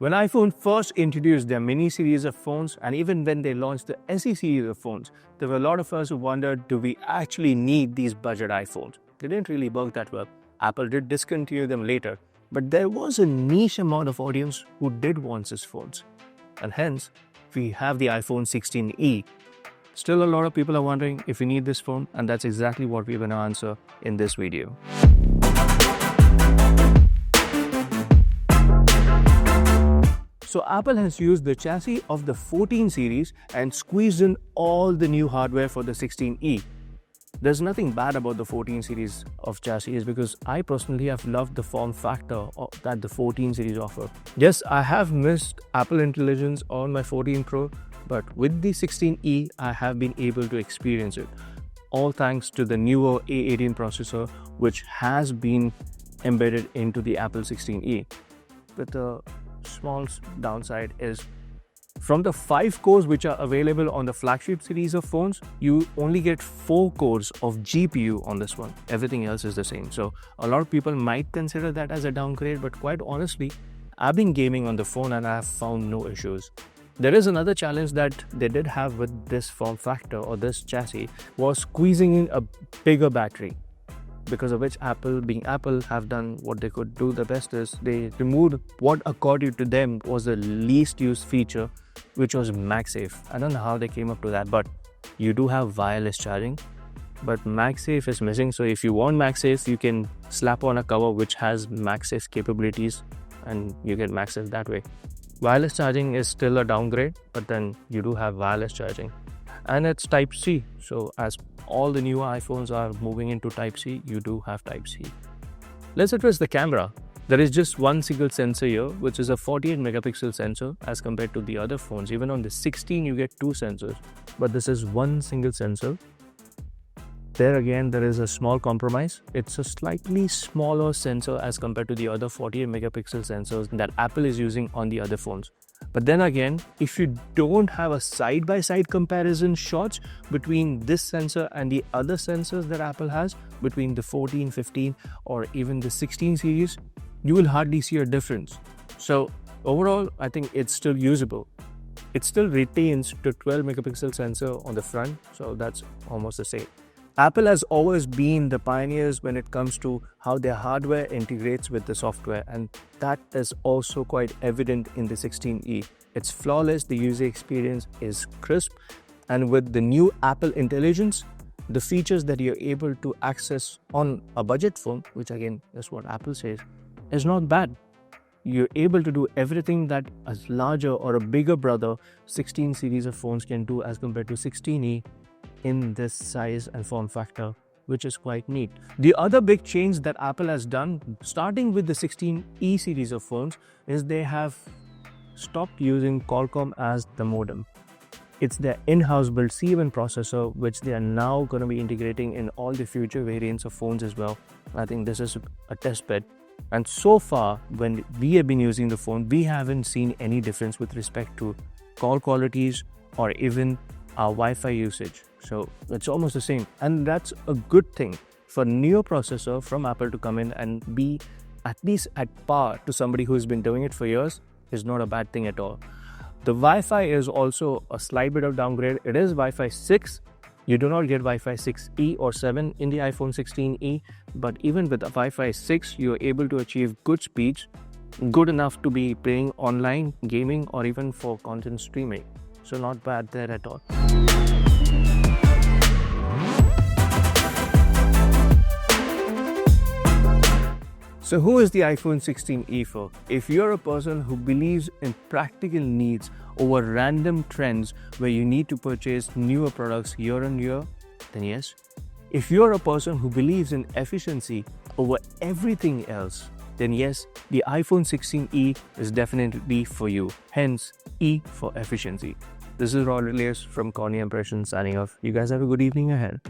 When iPhone first introduced their mini series of phones, and even when they launched the SE series of phones, there were a lot of us who wondered, do we actually need these budget iPhones? They didn't really work that well. Apple did discontinue them later, but there was a niche amount of audience who did want these phones. And hence, we have the iPhone 16e. Still, a lot of people are wondering if you need this phone, and that's exactly what we're going to answer in this video. So Apple has used the chassis of the 14 series and squeezed in all the new hardware for the 16e. There's nothing bad about the 14 series of chassis because I personally have loved the form factor that the 14 series offer. Yes, I have missed Apple Intelligence on my 14 Pro, but with the 16e, I have been able to experience it. All thanks to the newer A18 processor, which has been embedded into the Apple 16e. But the small downside is from the 5 cores which are available on the flagship series of phones, you only get 4 cores of GPU on this one. Everything else is the same. So a lot of people might consider that as a downgrade, but quite honestly, I've been gaming on the phone and I have found no issues. There is another challenge that they did have with this form factor or this chassis was squeezing in a bigger battery. Because of which Apple, being Apple, have done what they could do the best is they removed what according to them was the least used feature, which was MagSafe. I don't know how they came up to that, but you do have wireless charging, but MagSafe is missing. So if you want MagSafe, you can slap on a cover which has MagSafe capabilities and you get MagSafe that way. Wireless charging is still a downgrade, but then you do have wireless charging. And it's Type-C, so as all the newer iPhones are moving into Type-C, you do have Type-C. Let's address the camera. There is just one single sensor here, which is a 48 megapixel sensor as compared to the other phones. Even on the 16, you get 2 sensors, but this is one single sensor. There again, there is a small compromise. It's a slightly smaller sensor as compared to the other 48 megapixel sensors that Apple is using on the other phones. But then again, if you don't have a side-by-side comparison shots between this sensor and the other sensors that Apple has, between the 14, 15 or even the 16 series, you will hardly see a difference. So overall, I think it's still usable. It still retains the 12 megapixel sensor on the front, so that's almost the same. Apple has always been the pioneers when it comes to how their hardware integrates with the software, and that is also quite evident in the 16e. It's flawless, the user experience is crisp, and with the new Apple Intelligence, the features that you're able to access on a budget phone, which again is what Apple says, is not bad. You're able to do everything that a larger or a bigger brother 16 series of phones can do as compared to 16e in this size and form factor, which is quite neat. The other big change that Apple has done, starting with the 16e series of phones, is they have stopped using Qualcomm as the modem. It's their in-house built C1 processor, which they are now going to be integrating in all the future variants of phones as well. I think this is a test bed. And so far, when we have been using the phone, we haven't seen any difference with respect to call qualities or even our Wi-Fi usage. So it's almost the same, and that's a good thing for newer processor from Apple to come in and be at least at par to somebody who's been doing it for years is not a bad thing at all. The Wi-Fi is also a slight bit of downgrade. It is Wi-Fi 6. You do not get Wi-Fi 6E or 7 in the iPhone 16e, but even with Wi-Fi 6, you're able to achieve good speeds, good enough to be playing online, gaming, or even for content streaming. So not bad there at all. So who is the iPhone 16e for? If you're a person who believes in practical needs over random trends where you need to purchase newer products year on year, then yes. If you're a person who believes in efficiency over everything else, then yes, the iPhone 16e is definitely for you. Hence, E for efficiency. This is Aurelius from Cornea signing off. You guys have a good evening ahead.